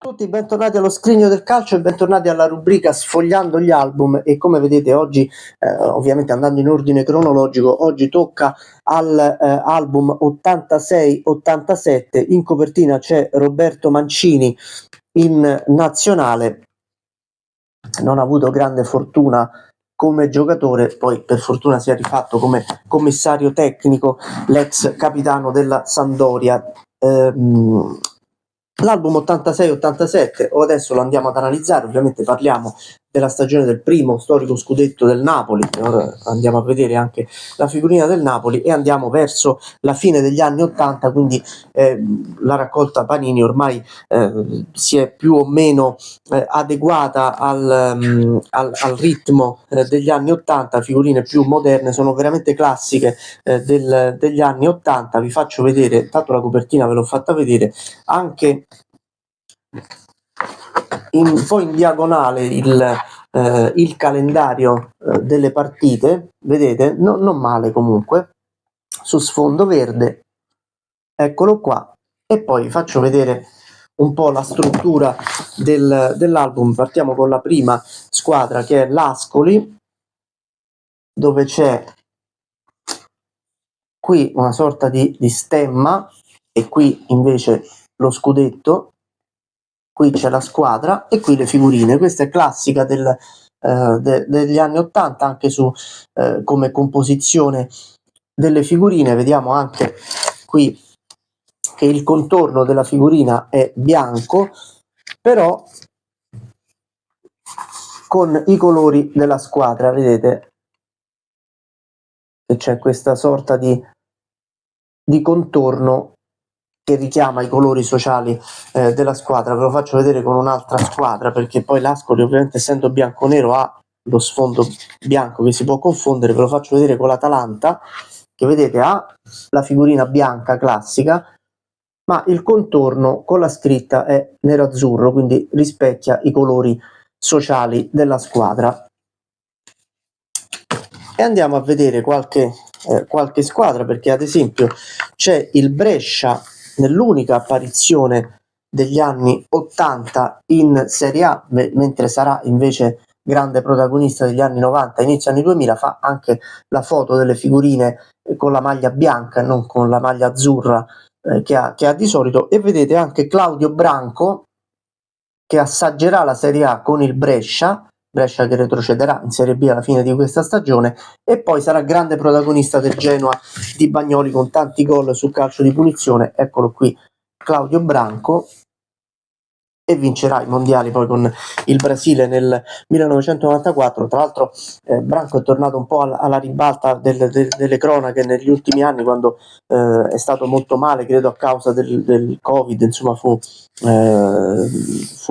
Tutti bentornati allo Scrigno del Calcio e bentornati alla rubrica Sfogliando gli album. E come vedete oggi, ovviamente andando in ordine cronologico, oggi tocca al album 86-87. In copertina c'è Roberto Mancini in nazionale. Non ha avuto grande fortuna come giocatore, poi per fortuna si è rifatto come commissario tecnico, l'ex capitano della Sampdoria. L'album 86-87, o adesso lo andiamo ad analizzare, ovviamente parliamo della stagione del primo storico scudetto del Napoli, ora andiamo a vedere anche la figurina del Napoli e andiamo verso la fine degli anni 80, quindi la raccolta Panini ormai si è più o meno adeguata al ritmo degli anni 80, figurine più moderne, sono veramente classiche degli anni 80. Vi faccio vedere, tanto la copertina ve l'ho fatta vedere, anche poi in diagonale il calendario delle partite, vedete, non male comunque, su sfondo verde, eccolo qua. E poi vi faccio vedere un po' la struttura dell'album. Partiamo con la prima squadra, che è l'Ascoli, dove c'è qui una sorta di stemma e qui invece lo scudetto. Qui c'è la squadra e qui le figurine. Questa è classica degli anni 80, anche su come composizione delle figurine. Vediamo anche qui che il contorno della figurina è bianco, però con i colori della squadra. Vedete che c'è questa sorta di contorno che richiama i colori sociali della squadra. Ve lo faccio vedere con un'altra squadra, perché poi l'Ascoli, ovviamente essendo bianco-nero, ha lo sfondo bianco che si può confondere. Ve lo faccio vedere con l'Atalanta, che vedete ha la figurina bianca classica, ma il contorno con la scritta è nero-azzurro, quindi rispecchia i colori sociali della squadra. E andiamo a vedere qualche squadra, perché ad esempio c'è il Brescia nell'unica apparizione degli anni 80 in Serie A, mentre sarà invece grande protagonista degli anni 90, inizio anni 2000, fa anche la foto delle figurine con la maglia bianca e non con la maglia azzurra che ha di solito. E vedete anche Claudio Branco, che assaggerà la Serie A con il Brescia che retrocederà in Serie B alla fine di questa stagione, e poi sarà grande protagonista del Genoa di Bagnoli con tanti gol sul calcio di punizione. Eccolo qui Claudio Branco, e vincerà i mondiali poi con il Brasile nel 1994. Tra l'altro Branco è tornato un po' alla ribalta delle cronache negli ultimi anni, quando è stato molto male, credo a causa del Covid, insomma fu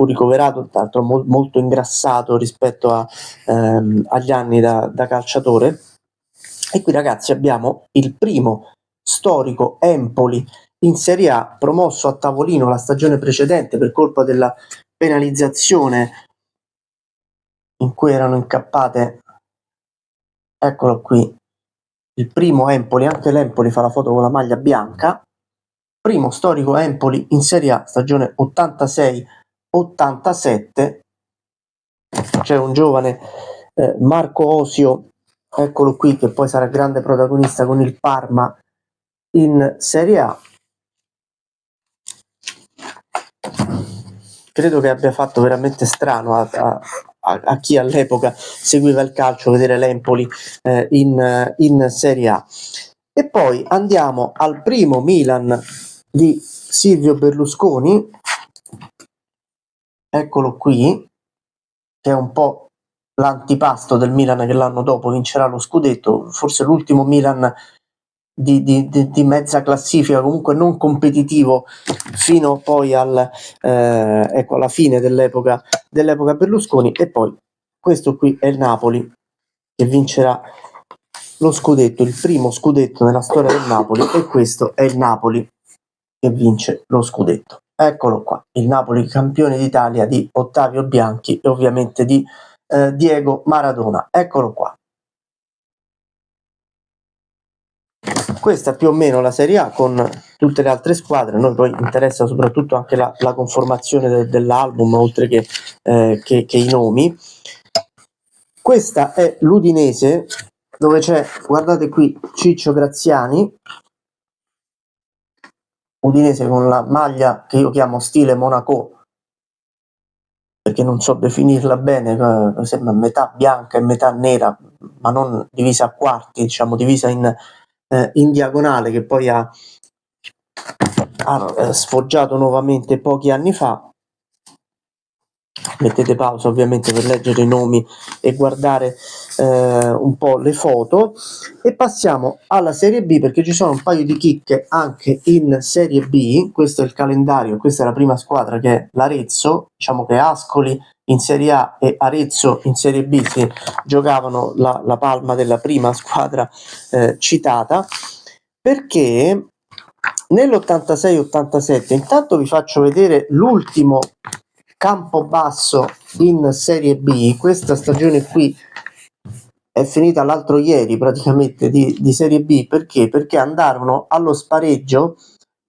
ricoverato, tra l'altro molto ingrassato rispetto agli anni da calciatore. E qui, ragazzi, abbiamo il primo storico Empoli in Serie A, promosso a tavolino la stagione precedente per colpa della penalizzazione in cui erano incappate. Eccolo qui, il primo Empoli, anche l'Empoli fa la foto con la maglia bianca. Primo storico Empoli in Serie A, stagione 86-87. C'è un giovane Marco Osio, eccolo qui, che poi sarà grande protagonista con il Parma in Serie A. Credo che abbia fatto veramente strano a chi all'epoca seguiva il calcio vedere l'Empoli in Serie A. E poi andiamo al primo Milan di Silvio Berlusconi, eccolo qui, che è un po' l'antipasto del Milan che l'anno dopo vincerà lo scudetto, forse l'ultimo Milan di mezza classifica, comunque non competitivo, fino poi alla fine dell'epoca Berlusconi. E poi questo qui è il Napoli che vincerà lo scudetto, il primo scudetto nella storia del Napoli, e questo è il Napoli che vince lo scudetto. Eccolo qua, il Napoli campione d'Italia di Ottavio Bianchi e ovviamente di Diego Maradona. Eccolo qua. Questa più o meno la Serie A con tutte le altre squadre. A noi poi interessa soprattutto anche la conformazione dell'album, oltre che i nomi. Questa è l'Udinese, dove c'è, guardate qui, Ciccio Graziani, Udinese con la maglia che io chiamo stile Monaco, perché non so definirla bene, sembra metà bianca e metà nera, ma non divisa a quarti, diciamo divisa in diagonale, che poi ha sfoggiato nuovamente pochi anni fa. Mettete pausa ovviamente per leggere i nomi e guardare un po' le foto, e passiamo alla Serie B, perché ci sono un paio di chicche anche in Serie B. Questo è il calendario, questa è la prima squadra, che è l'Arezzo. Diciamo che Ascoli in Serie A e Arezzo in Serie B si giocavano la palma della prima squadra citata, perché nell'86-87, intanto vi faccio vedere l'ultimo Campobasso in Serie B. Questa stagione qui è finita l'altro ieri praticamente di Serie B. Perché andarono allo spareggio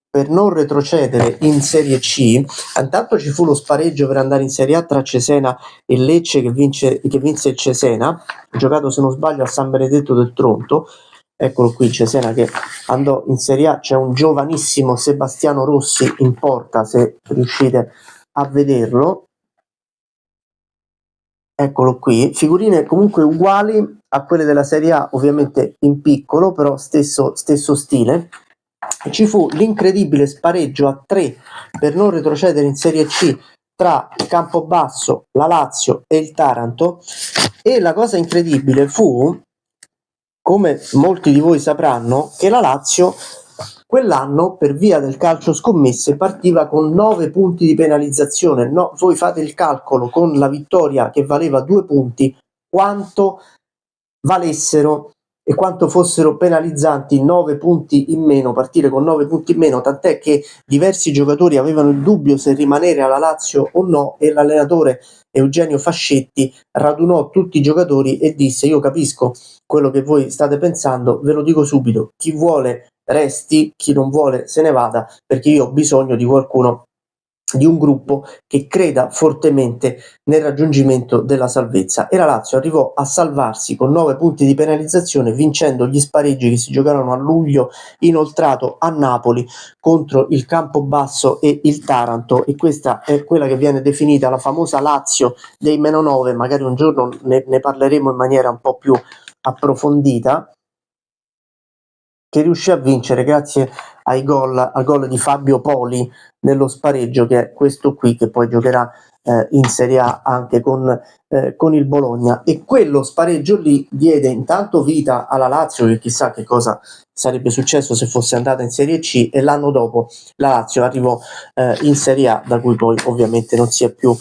per non retrocedere in Serie C. Intanto ci fu lo spareggio per andare in Serie A tra Cesena e Lecce, che vinse il Cesena, giocato se non sbaglio a San Benedetto del Tronto. Eccolo qui, Cesena che andò in Serie A. C'è un giovanissimo Sebastiano Rossi in porta, se riuscite a vederlo. Eccolo qui, figurine comunque uguali a quelle della Serie A, ovviamente in piccolo, però stesso stile. Ci fu l'incredibile spareggio a 3 per non retrocedere in Serie C tra Campobasso, la Lazio e il Taranto, e la cosa incredibile fu, come molti di voi sapranno, che la Lazio quell'anno, per via del calcio scommesse, partiva con 9 punti di penalizzazione. No, voi fate il calcolo con la vittoria che valeva 2 punti, quanto valessero e quanto fossero penalizzanti 9 punti in meno, partire con 9 punti in meno, tant'è che diversi giocatori avevano il dubbio se rimanere alla Lazio o no, e l'allenatore Eugenio Fascetti radunò tutti i giocatori e disse: io capisco quello che voi state pensando, ve lo dico subito, chi vuole resti, chi non vuole se ne vada, perché io ho bisogno di qualcuno, di un gruppo che creda fortemente nel raggiungimento della salvezza. E la Lazio arrivò a salvarsi con 9 punti di penalizzazione, vincendo gli spareggi che si giocarono a luglio inoltrato a Napoli contro il Campobasso e il Taranto. E questa è quella che viene definita la famosa Lazio dei meno 9. Magari un giorno ne parleremo in maniera un po' più approfondita, che riuscì a vincere grazie al gol di Fabio Poli nello spareggio, che è questo qui, che poi giocherà in Serie A anche con il Bologna. E quello spareggio lì diede intanto vita alla Lazio, che chissà che cosa sarebbe successo se fosse andata in Serie C, e l'anno dopo la Lazio arrivò in Serie A, da cui poi ovviamente non si è più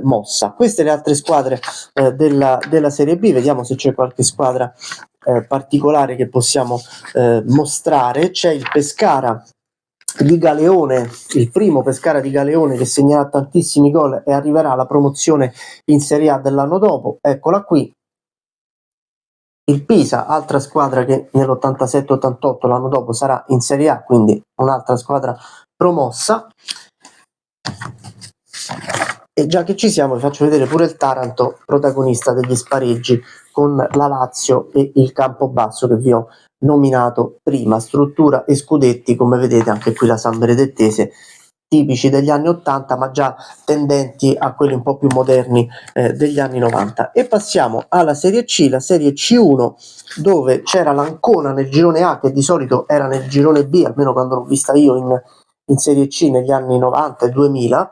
mossa. Queste le altre squadre della Serie B. Vediamo se c'è qualche squadra particolare che possiamo mostrare. C'è il Pescara di Galeone, il primo Pescara di Galeone, che segnerà tantissimi gol e arriverà alla promozione in Serie A dell'anno dopo. Eccola qui. Il Pisa, altra squadra che nell'87-88 l'anno dopo sarà in Serie A, quindi un'altra squadra promossa. E già che ci siamo, vi faccio vedere pure il Taranto, protagonista degli spareggi con la Lazio e il Campobasso che vi ho nominato prima. Struttura e scudetti, come vedete anche qui la San Benedettese, tipici degli anni 80, ma già tendenti a quelli un po' più moderni degli anni 90. E passiamo alla Serie C, la Serie C1, dove c'era l'Ancona nel girone A, che di solito era nel girone B, almeno quando l'ho vista io in Serie C negli anni 90 e 2000.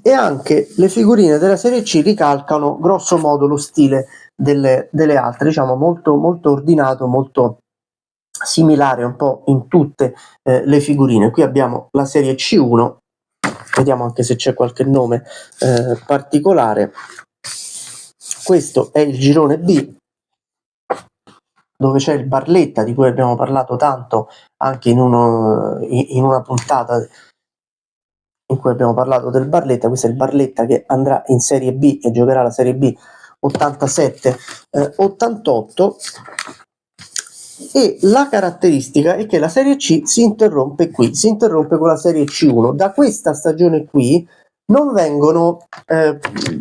E anche le figurine della Serie C ricalcano grosso modo lo stile delle altre, diciamo molto, molto ordinato, molto similare un po' in tutte le figurine. Qui abbiamo la Serie C1, vediamo anche se c'è qualche nome particolare. Questo è il girone B, dove c'è il Barletta, di cui abbiamo parlato tanto anche in una puntata in cui abbiamo parlato del Barletta. Questo è il Barletta che andrà in Serie B e giocherà la Serie B 87-88. e la caratteristica è che la serie C si interrompe qui, si interrompe con la serie C1. Da questa stagione qui non vengono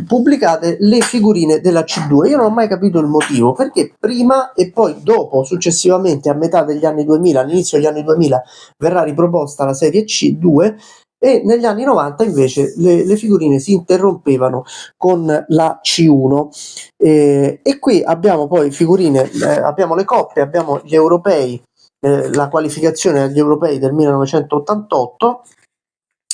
pubblicate le figurine della C2. Io non ho mai capito il motivo, perché prima e poi dopo, successivamente a metà degli anni 2000, all'inizio degli anni 2000, verrà riproposta la serie C2 e negli anni 90 invece le figurine si interrompevano con la C1. E qui abbiamo poi figurine, abbiamo le coppe, abbiamo gli europei, la qualificazione agli europei del 1988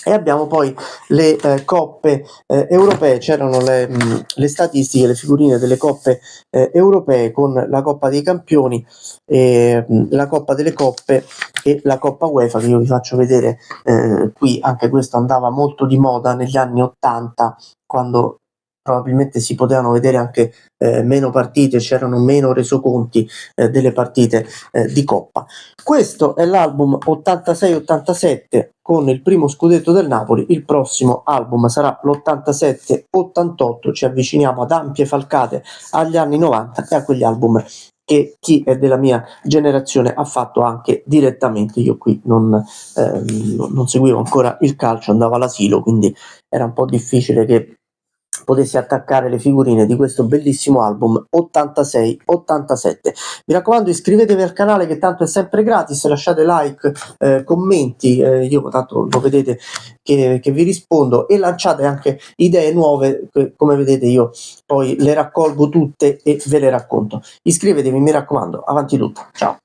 e abbiamo poi le coppe europee. C'erano le statistiche, le figurine delle coppe europee con la Coppa dei Campioni, la Coppa delle Coppe e la Coppa UEFA, che io vi faccio vedere qui. Anche questo andava molto di moda negli anni 80, quando probabilmente si potevano vedere anche meno partite, c'erano meno resoconti delle partite di Coppa. Questo è l'album 86-87 con il primo scudetto del Napoli. Il prossimo album sarà l'87-88, ci avviciniamo ad ampie falcate agli anni 90 e a quegli album che chi è della mia generazione ha fatto anche direttamente. Io qui non seguivo ancora il calcio, andavo all'asilo, quindi era un po' difficile che potessi attaccare le figurine di questo bellissimo album 86-87. Mi raccomando, iscrivetevi al canale che tanto è sempre gratis, lasciate like, commenti, io tanto lo vedete che vi rispondo, e lanciate anche idee nuove, come vedete io poi le raccolgo tutte e ve le racconto. Iscrivetevi, mi raccomando, avanti tutta, ciao.